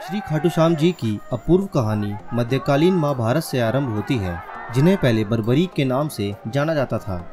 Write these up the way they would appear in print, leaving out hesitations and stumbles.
श्री खाटू श्याम जी की अपूर्व कहानी मध्यकालीन महाभारत से आरंभ होती है, जिन्हें पहले बर्बरीक के नाम से जाना जाता था।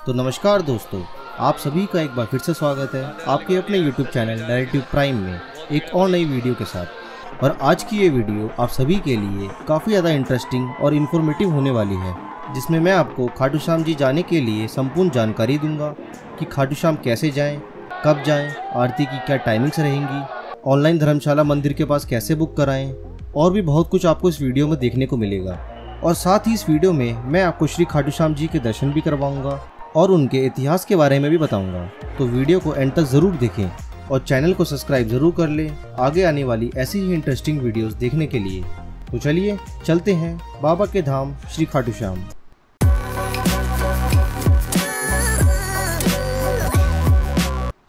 तो नमस्कार दोस्तों, आप सभी का एक बार फिर से स्वागत है आपके अपने YouTube चैनल नैरेटिव प्राइम में एक और नई वीडियो के साथ। और आज की ये वीडियो आप सभी के लिए काफ़ी ज़्यादा इंटरेस्टिंग और इन्फॉर्मेटिव होने वाली है, जिसमें मैं आपको खाटू श्याम जी जाने के लिए संपूर्ण जानकारी दूंगा कि खाटू श्याम कैसे जाएं, कब जाएं, आरती की क्या टाइमिंग्स रहेंगी, ऑनलाइन धर्मशाला मंदिर के पास कैसे बुक कराएं, और भी बहुत कुछ आपको इस वीडियो में देखने को मिलेगा। और साथ ही इस वीडियो में मैं आपको श्री खाटू श्याम जी के दर्शन भी करवाऊंगा और उनके इतिहास के बारे में भी बताऊंगा। तो वीडियो को एंड तक ज़रूर देखें और चैनल को सब्सक्राइब ज़रूर कर लें आगे आने वाली ऐसी ही इंटरेस्टिंग वीडियोस देखने के लिए। तो चलिए चलते हैं बाबा के धाम श्री खाटू श्याम।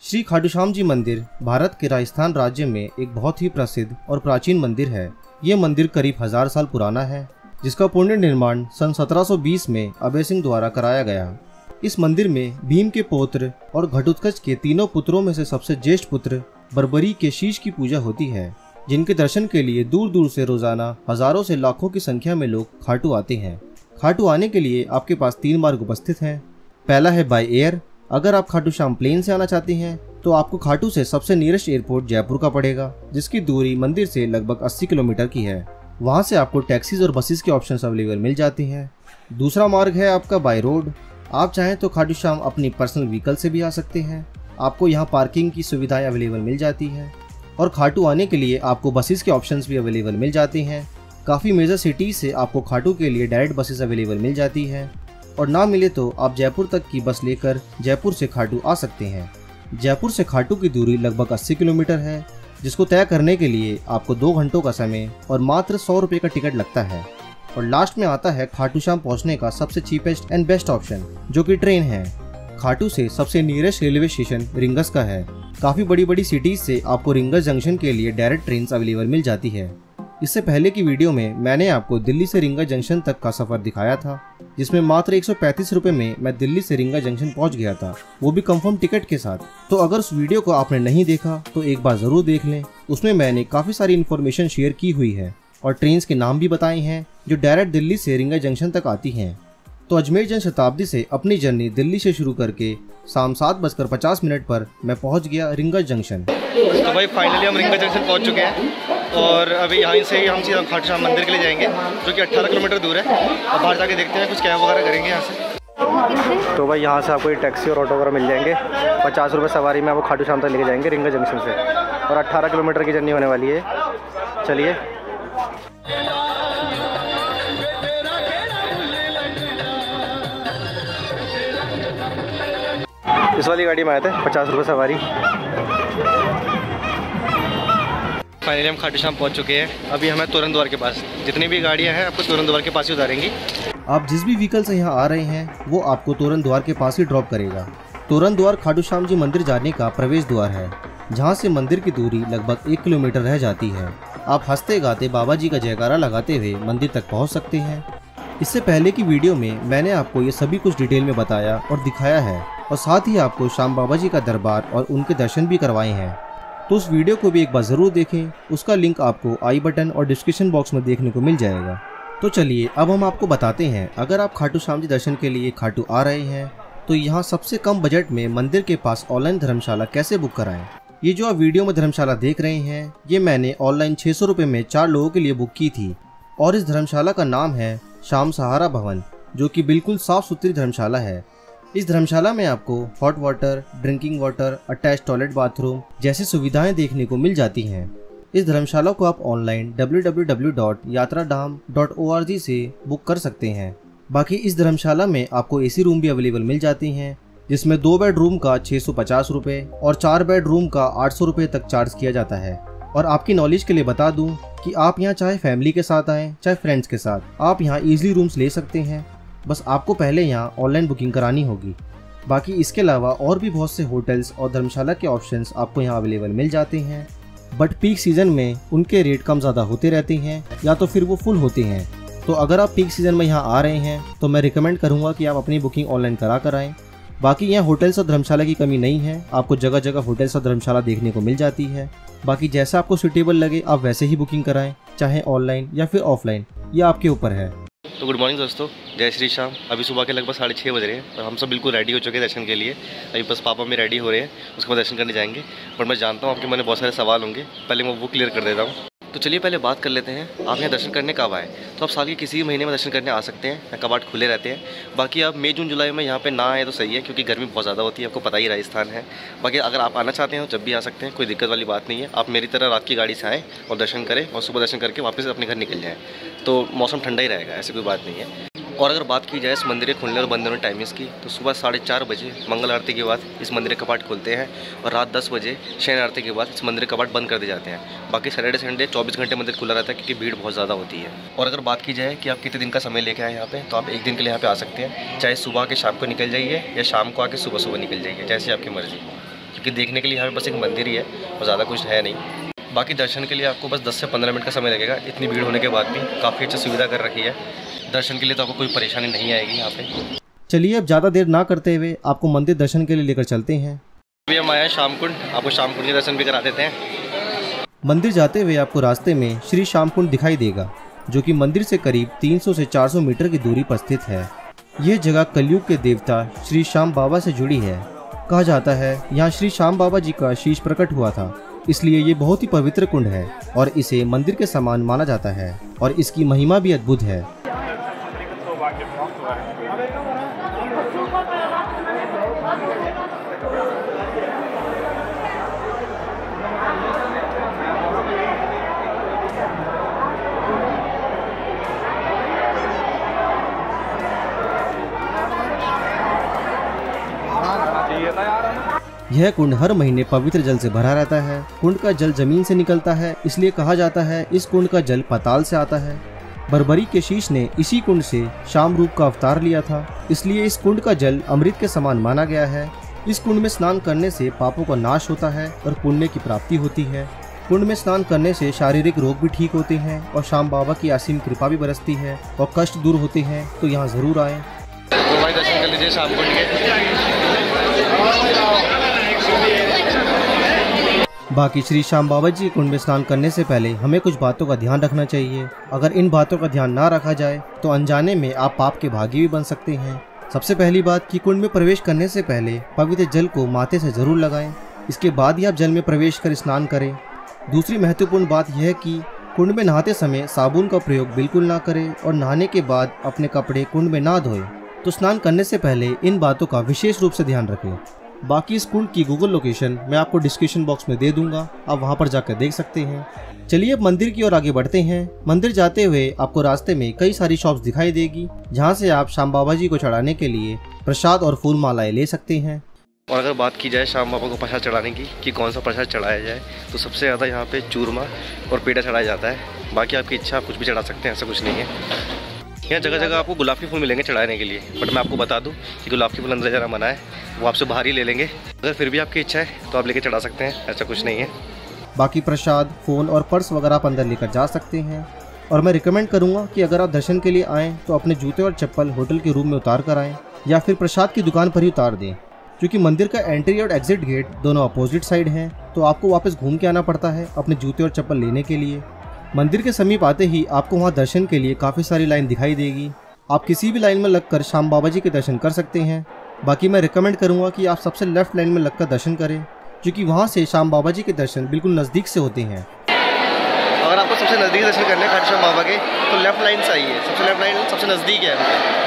श्री खाटू श्याम जी मंदिर भारत के राजस्थान राज्य में एक बहुत ही प्रसिद्ध और प्राचीन मंदिर है। ये मंदिर करीब 1000 साल पुराना है, जिसका पुनः निर्माण सन 1720 में अभय सिंह द्वारा कराया गया। इस मंदिर में भीम के पौत्र और घटोत्कच के तीनों पुत्रों में से सबसे ज्येष्ठ पुत्र बर्बरी के शीश की पूजा होती है, जिनके दर्शन के लिए दूर दूर से रोजाना हजारों से लाखों की संख्या में लोग खाटू आते हैं। खाटू आने के लिए आपके पास 3 मार्ग उपस्थित हैं। पहला है बाय एयर। अगर आप खाटू श्याम प्लेन से आना चाहते हैं तो आपको खाटू से सबसे नियरेस्ट एयरपोर्ट जयपुर का पड़ेगा, जिसकी दूरी मंदिर से लगभग 80 किलोमीटर की है। वहां से आपको टैक्सीज और बसेस के ऑप्शंस अवेलेबल मिल जाते हैं। दूसरा मार्ग है आपका बाय रोड। आप चाहें तो खाटू श्याम अपनी पर्सनल व्हीकल से भी आ सकते हैं। आपको यहाँ पार्किंग की सुविधाएं अवेलेबल मिल जाती हैं और खाटू आने के लिए आपको बसेस के ऑप्शंस भी अवेलेबल मिल जाते हैं। काफ़ी मेजर सिटीज से आपको खाटू के लिए डायरेक्ट बसेस अवेलेबल मिल जाती है, और ना मिले तो आप जयपुर तक की बस लेकर जयपुर से खाटू आ सकते हैं। जयपुर से खाटू की दूरी लगभग 80 किलोमीटर है, जिसको तय करने के लिए आपको 2 घंटों का समय और मात्र 100 रुपये का टिकट लगता है। और लास्ट में आता है खाटू श्याम पहुंचने का सबसे चीपेस्ट एंड बेस्ट ऑप्शन, जो कि ट्रेन है। खाटू से सबसे नियरेस्ट रेलवे स्टेशन रिंगस का है। काफ़ी बड़ी बड़ी सिटीज से आपको रिंगस जंक्शन के लिए डायरेक्ट ट्रेन अवेलेबल मिल जाती है। इससे पहले की वीडियो में मैंने आपको दिल्ली से रिंगस जंक्शन तक का सफ़र दिखाया था, जिसमें मात्र 135 रुपये में मैं दिल्ली से रिंगस जंक्शन पहुंच गया था, वो भी कंफर्म टिकट के साथ। तो अगर उस वीडियो को आपने नहीं देखा तो एक बार ज़रूर देख लें। उसमें मैंने काफ़ी सारी इन्फॉर्मेशन शेयर की हुई है और ट्रेन्स के नाम भी बताए हैं जो डायरेक्ट दिल्ली से रिंगस जंक्शन तक आती हैं। तो अजमेर जन शताब्दी से अपनी जर्नी दिल्ली से शुरू करके शाम 7:50 पर मैं पहुंच गया रिंगस जंक्शन। तो भाई फाइनली हम रिंगस जंक्शन पहुंच चुके हैं और अभी यहाँ से ही हम सीधा खाटू श्याम मंदिर के लिए जाएंगे, जो कि 18 किलोमीटर दूर है। और बाहर जाके देखते हैं, कुछ कैब वगैरह करेंगे यहाँ से। तो भाई यहाँ से आपको ये टैक्सी और ऑटो वगैरह मिल जाएंगे। 50 रुपये सवारी में आपको खाटू श्याम तक लेके जाएंगे रिंगस जंक्शन से, और 18 किलोमीटर की जर्नी होने वाली है। चलिए इस वाली गाड़ी में आए थे, 50 रुपये सवारी। फाइनली हम खाटू श्याम पहुंच चुके हैं। अभी हमें तोरण द्वार के पास, जितनी भी गाड़ियां हैं आपको तोरण द्वार के पास ही उतारेंगी। आप जिस भी व्हीकल से यहाँ आ रहे हैं वो आपको तोरण द्वार के पास ही ड्रॉप करेगा। तोरण द्वार खाटू श्याम जी मंदिर जाने का प्रवेश द्वार है, जहाँ से मंदिर की दूरी लगभग 1 किलोमीटर रह जाती है। आप हंसते गाते बाबा जी का जयकारा लगाते हुए मंदिर तक पहुँच सकते हैं। इससे पहले की वीडियो में मैंने आपको ये सभी कुछ डिटेल में बताया और दिखाया है, और साथ ही आपको श्याम बाबा जी का दरबार और उनके दर्शन भी करवाए हैं। तो उस वीडियो को भी एक बार ज़रूर देखें, उसका लिंक आपको आई बटन और डिस्क्रिप्शन बॉक्स में देखने को मिल जाएगा। तो चलिए अब हम आपको बताते हैं, अगर आप खाटू श्याम जी दर्शन के लिए खाटू आ रहे हैं तो यहाँ सबसे कम बजट में मंदिर के पास ऑनलाइन धर्मशाला कैसे बुक कराएं। ये जो आप वीडियो में धर्मशाला देख रहे हैं, ये मैंने ऑनलाइन 600 रुपये में 4 लोगों के लिए बुक की थी। और इस धर्मशाला का नाम है श्याम सहारा भवन, जो कि बिल्कुल साफ़ सुथरी धर्मशाला है। इस धर्मशाला में आपको hot water, drinking water, attach toilet, bathroom जैसी सुविधाएं देखने को मिल जाती हैं। इस धर्मशाला को आप ऑनलाइन www.yatradham.org से बुक कर सकते हैं। बाकी इस धर्मशाला में आपको एसी रूम भी अवेलेबल मिल जाते हैं, जिसमें 2 बेडरूम का 650 रुपये और 4 बेडरूम का 800 रुपये तक चार्ज किया जाता है। और आपकी नॉलेज के लिए बता दूं कि आप यहाँ चाहे फैमिली के साथ आएँ चाहे फ्रेंड्स के साथ, आप यहाँ ईजिली रूम्स ले सकते हैं। बस आपको पहले यहाँ ऑनलाइन बुकिंग करानी होगी। बाकी इसके अलावा और भी बहुत से होटल्स और धर्मशाला के ऑप्शंस आपको यहाँ अवेलेबल मिल जाते हैं, बट पीक सीजन में उनके रेट कम ज़्यादा होते रहते हैं या तो फिर वो फुल होते हैं। तो अगर आप पीक सीजन में यहाँ आ रहे हैं तो मैं रिकमेंड करूँगा कि आप अपनी बुकिंग ऑनलाइन करा कर आएँ, बाकी यहाँ होटल्स और धर्मशाला की कमी नहीं है, आपको जगह जगह होटल्स और धर्मशाला देखने को मिल जाती है। बाकी जैसा आपको सूटेबल लगे आप वैसे ही बुकिंग कराएं, चाहे ऑनलाइन या फिर ऑफलाइन, ये आपके ऊपर है। तो गुड मॉर्निंग दोस्तों, जय श्री श्याम। अभी सुबह के लगभग 6:30 बज रहे हैं और हम सब बिल्कुल रेडी हो चुके हैं दर्शन के लिए। अभी बस पापा में रेडी हो रहे हैं, उसके बाद दर्शन करने जाएंगे। पर मैं जानता हूँ आपके मन में बहुत सारे सवाल होंगे, पहले मैं वो क्लियर कर देता हूँ। तो चलिए पहले बात कर लेते हैं, आप यहाँ दर्शन करने कब आए। तो आप साल के किसी भी महीने में दर्शन करने आ सकते हैं, यहाँ कपाट खुले रहते हैं। बाकी आप मई जून जुलाई में यहाँ पे ना आए तो सही है, क्योंकि गर्मी बहुत ज़्यादा होती है, आपको पता ही राजस्थान है। बाकी अगर आप आना चाहते हैं तो जब भी आ सकते हैं, कोई दिक्कत वाली बात नहीं है। आप मेरी तरह रात की गाड़ी से आएँ और दर्शन करें और सुबह दर्शन करके वापस अपने घर निकल जाएँ, तो मौसम ठंडा ही रहेगा, ऐसी कोई बात नहीं है। और अगर बात की जाए इस मंदिर के खुलने और बंद होने टाइमिंग्स की, तो सुबह 4:30 बजे मंगल आरती के बाद इस मंदिर के कपाट खुलते हैं और रात 10 बजे शयन आरती के बाद इस मंदिर के कपाट बंद कर दिए जाते हैं। बाकी सैटरडे संडे 24 घंटे मंदिर खुला रहता है, क्योंकि भीड़ बहुत ज़्यादा होती है। और अगर बात की जाए कि आप कितने दिन का समय लेके आए यहाँ पे, तो आप एक दिन के लिए यहाँ पे आ सकते हैं, चाहे सुबह के शाम को निकल जाइए या शाम को आके सुबह सुबह निकल जाइए, जैसे आपकी मर्जी। क्योंकि देखने के लिए यहाँ पे बस एक मंदिर ही है और ज़्यादा कुछ है नहीं। बाकी दर्शन के लिए आपको बस 10 से 15 मिनट का समय लगेगा। इतनी भीड़ होने के बाद भी काफ़ी अच्छी सुविधा कर रखी है दर्शन के लिए, तो आपको कोई परेशानी नहीं आएगी यहाँ पे। चलिए अब ज़्यादा देर ना करते हुए आपको मंदिर दर्शन के लिए लेकर चलते हैं। अभी हम आए हैं श्यामकुंड, आपको श्यामकुंड के दर्शन भी करा देते हैं। मंदिर जाते हुए आपको रास्ते में श्री श्यामकुंड दिखाई देगा, जो कि मंदिर से करीब 300 से 400 मीटर की दूरी पर स्थित है। यह जगह कलयुग के देवता श्री श्याम बाबा से जुड़ी है। कहा जाता है यहाँ श्री श्याम बाबा जी का शीश प्रकट हुआ था, इसलिए ये बहुत ही पवित्र कुंड है और इसे मंदिर के समान माना जाता है और इसकी महिमा भी अद्भुत है। यह कुंड हर महीने पवित्र जल से भरा रहता है। कुंड का जल जमीन से निकलता है, इसलिए कहा जाता है इस कुंड का जल पाताल से आता है। बर्बरी के शीश ने इसी कुंड से शाम रूप का अवतार लिया था, इसलिए इस कुंड का जल अमृत के समान माना गया है। इस कुंड में स्नान करने से पापों का नाश होता है और पुण्य की प्राप्ति होती है। कुंड में स्नान करने से शारीरिक रोग भी ठीक होते हैं और श्याम बाबा की असीम कृपा भी बरसती है और कष्ट दूर होते हैं, तो यहाँ जरूर आए। तो भाई दर्शन कर लीजिए श्यामकुंड के। बाकी श्री श्याम बाबा जी कुंड में स्नान करने से पहले हमें कुछ बातों का ध्यान रखना चाहिए। अगर इन बातों का ध्यान ना रखा जाए तो अनजाने में आप पाप के भागी भी बन सकते हैं। सबसे पहली बात कि कुंड में प्रवेश करने से पहले पवित्र जल को माथे से जरूर लगाएं, इसके बाद ही आप जल में प्रवेश कर स्नान करें। दूसरी महत्वपूर्ण बात यह है कि कुंड में नहाते समय साबुन का प्रयोग बिल्कुल ना करें और नहाने के बाद अपने कपड़े कुंड में ना धोएं। तो स्नान करने से पहले इन बातों का विशेष रूप से ध्यान रखें। बाकी इस कुंड की गूगल लोकेशन मैं आपको डिस्क्रिप्शन बॉक्स में दे दूंगा, आप वहां पर जाकर देख सकते हैं। चलिए अब मंदिर की ओर आगे बढ़ते हैं। मंदिर जाते हुए आपको रास्ते में कई सारी शॉप्स दिखाई देगी, जहां से आप श्याम बाबा जी को चढ़ाने के लिए प्रसाद और फूल मालाएं ले सकते हैं। और अगर बात की जाए श्याम बाबा को प्रसाद चढ़ाने की कि कौन सा प्रसाद चढ़ाया जाए, तो सबसे ज़्यादा यहाँ पे चूरमा और पेड़ा चढ़ाया जाता है। बाकी आपकी इच्छा आप कुछ भी चढ़ा सकते हैं, ऐसा कुछ नहीं है। यहाँ जगह जगह आपको गुलाब के फूल मिलेंगे चढ़ाने के लिए, बट मैं आपको बता दूं कि गुलाब के फूल अंदर जरा मना है, वो आपसे बाहर ही ले लेंगे। अगर फिर भी आपकी इच्छा है तो आप लेके चढ़ा सकते हैं, ऐसा कुछ नहीं है। बाकी प्रसाद, फ़ोन और पर्स वगैरह आप अंदर लेकर जा सकते हैं। और मैं रिकमेंड करूँगा कि अगर आप दर्शन के लिए आएँ तो अपने जूते और चप्पल होटल के रूम में उतार कर आएँ या फिर प्रसाद की दुकान पर ही उतार दें, क्योंकि मंदिर का एंट्री और एग्जिट गेट दोनों अपोजिट साइड हैं, तो आपको वापस घूम के आना पड़ता है अपने जूते और चप्पल लेने के लिए। मंदिर के समीप आते ही आपको वहाँ दर्शन के लिए काफ़ी सारी लाइन दिखाई देगी, आप किसी भी लाइन में लगकर श्याम बाबा जी के दर्शन कर सकते हैं। बाकी मैं रिकमेंड करूँगा कि आप सबसे लेफ्ट लाइन में लगकर दर्शन करें, क्योंकि वहाँ से श्याम बाबा जी के दर्शन बिल्कुल नज़दीक से होते हैं। अगर आपको सबसे नज़दीक दर्शन करने हैं श्याम बाबा के, तो लेफ्ट लाइन से आइए, सबसे लेफ्ट लाइन सबसे नज़दीक है।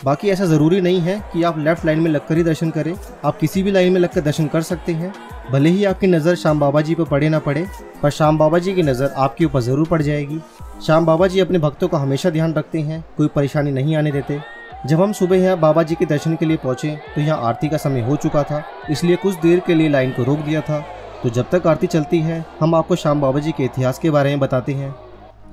बाकी ऐसा ज़रूरी नहीं है कि आप लेफ्ट लाइन में लगकर ही दर्शन करें, आप किसी भी लाइन में लगकर दर्शन कर सकते हैं। भले ही आपकी नज़र श्याम बाबा जी पर पड़े ना पड़े, पर श्याम बाबा जी की नज़र आपके ऊपर ज़रूर पड़ जाएगी। श्याम बाबा जी अपने भक्तों का हमेशा ध्यान रखते हैं, कोई परेशानी नहीं आने देते। जब हम सुबह यहाँ बाबा जी के दर्शन के लिए पहुँचे तो यहाँ आरती का समय हो चुका था, इसलिए कुछ देर के लिए लाइन को रोक दिया था। तो जब तक आरती चलती है हम आपको श्याम बाबा जी के इतिहास के बारे में बताते हैं।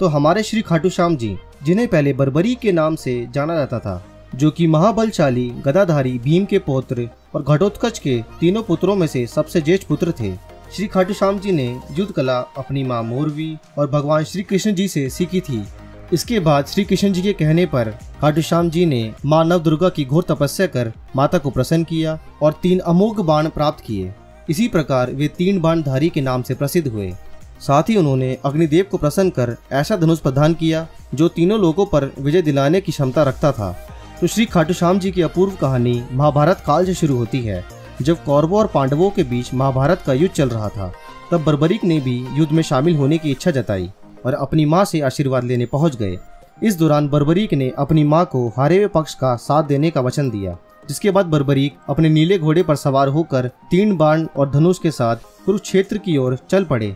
तो हमारे श्री खाटू श्याम जी, जिन्हें पहले बर्बरी के नाम से जाना जाता था, जो कि महाबलशाली गदाधारी भीम के पौत्र और घटोत्कच के तीनों पुत्रों में से सबसे ज्येष्ठ पुत्र थे। श्री खाटू श्याम जी ने युद्ध कला अपनी मां मोरवी और भगवान श्री कृष्ण जी से सीखी थी। इसके बाद श्री कृष्ण जी के कहने पर खाटू श्याम जी ने मां नव दुर्गा की घोर तपस्या कर माता को प्रसन्न किया और 3 अमोघ बाण प्राप्त किए। इसी प्रकार वे 3 बाणधारी के नाम से प्रसिद्ध हुए। साथ ही उन्होंने अग्निदेव को प्रसन्न कर ऐसा धनुष प्रदान किया जो तीनों लोगों पर विजय दिलाने की क्षमता रखता था। तो श्री खाटू श्याम जी की अपूर्व कहानी महाभारत काल से शुरू होती है, जब कौरवों और पांडवों के बीच महाभारत का युद्ध चल रहा था। तब बर्बरीक ने भी युद्ध में शामिल होने की इच्छा जताई और अपनी मां से आशीर्वाद लेने पहुंच गए। इस दौरान बर्बरीक ने अपनी मां को हारे हुए पक्ष का साथ देने का वचन दिया, जिसके बाद बर्बरीक अपने नीले घोड़े पर सवार होकर 3 बाण और धनुष के साथ कुरुक्षेत्र की ओर चल पड़े।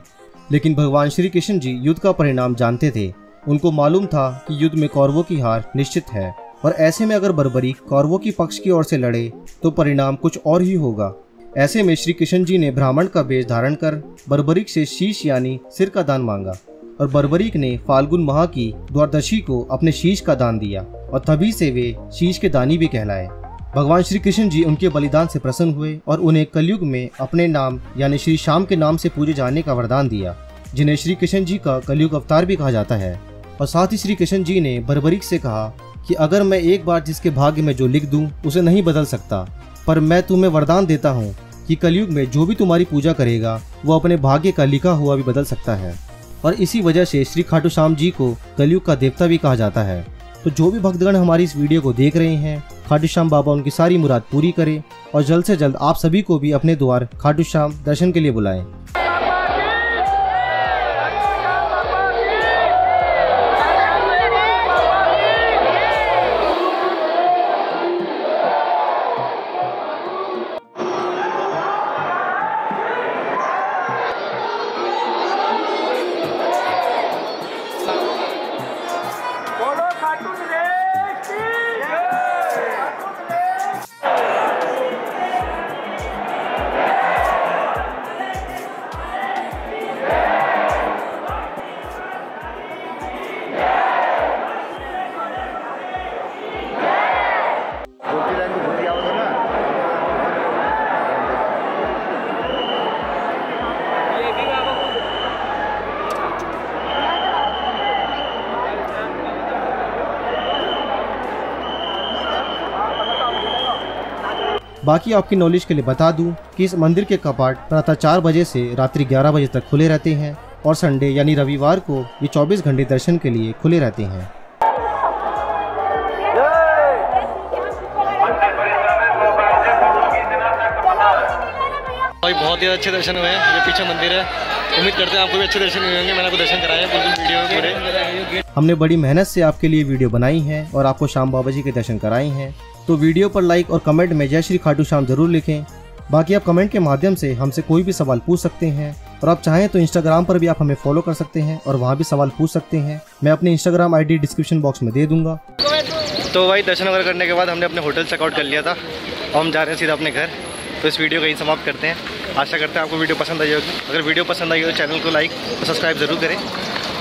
लेकिन भगवान श्री कृष्ण जी युद्ध का परिणाम जानते थे। उनको मालूम था कि युद्ध में कौरवों की हार निश्चित है और ऐसे में अगर बर्बरीक कौरवों की पक्ष की ओर से लड़े तो परिणाम कुछ और ही होगा। ऐसे में श्री कृष्ण जी ने ब्राह्मण का वेश धारण कर बर्बरीक से शीश यानी सिर का दान मांगा और बर्बरीक ने फाल्गुन माह की द्वादशी को अपने शीश का दान दिया और तभी से वे शीश के दानी भी कहलाए। भगवान श्री कृष्ण जी उनके बलिदान से प्रसन्न हुए और उन्हें कलयुग में अपने नाम यानी श्री श्याम के नाम से पूजे जाने का वरदान दिया, जिन्हें श्री कृष्ण जी का कलयुग अवतार भी कहा जाता है। और साथ ही श्री कृष्ण जी ने बर्बरीक से कहा कि अगर मैं एक बार जिसके भाग्य में जो लिख दूं उसे नहीं बदल सकता, पर मैं तुम्हें वरदान देता हूँ कि कलयुग में जो भी तुम्हारी पूजा करेगा वो अपने भाग्य का लिखा हुआ भी बदल सकता है। और इसी वजह से श्री खाटू श्याम जी को कलयुग का देवता भी कहा जाता है। तो जो भी भक्तगण हमारी इस वीडियो को देख रहे हैं, खाटू श्याम बाबा उनकी सारी मुराद पूरी करे और जल्द से जल्द आप सभी को भी अपने द्वार खाटू श्याम दर्शन के लिए बुलाएं। बाकी आपकी नॉलेज के लिए बता दूं कि इस मंदिर के कपाट प्रातः 4 बजे से रात्रि 11 बजे तक खुले रहते हैं और संडे यानी रविवार को ये 24 घंटे दर्शन के लिए खुले रहते हैं। भाई बहुत ही अच्छे दर्शन हुए हैं। ये पीछे मंदिर है, उम्मीद करते हैं आपको भी अच्छे दर्शन हुए होंगे। मैंने आपको दर्शन कराए हैं वीडियो में पूरे। हमने बड़ी मेहनत से आपके लिए वीडियो बनाई है और आपको श्याम बाबा जी के दर्शन कराए हैं। तो वीडियो पर लाइक और कमेंट में जय श्री खाटू श्याम जरूर लिखें। बाकी आप कमेंट के माध्यम से हमसे कोई भी सवाल पूछ सकते हैं और आप चाहें तो इंस्टाग्राम पर भी आप हमें फॉलो कर सकते हैं और वहाँ भी सवाल पूछ सकते हैं। मैं अपनी इंस्टाग्राम ID डिस्क्रिप्शन बॉक्स में दे दूंगा। तो भाई दर्शन वगैरह करने के बाद हमने अपने होटल चेकआउट कर लिया था और हम जा रहे हैं सीधा अपने घर। तो इस वीडियो को यहीं समाप्त करते हैं। आशा करते हैं आपको वीडियो पसंद आई होगी। अगर वीडियो पसंद आई हो तो चैनल को लाइक और सब्सक्राइब जरूर करें।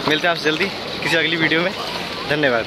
मिलते हैं आपसे जल्दी किसी अगली वीडियो में। धन्यवाद।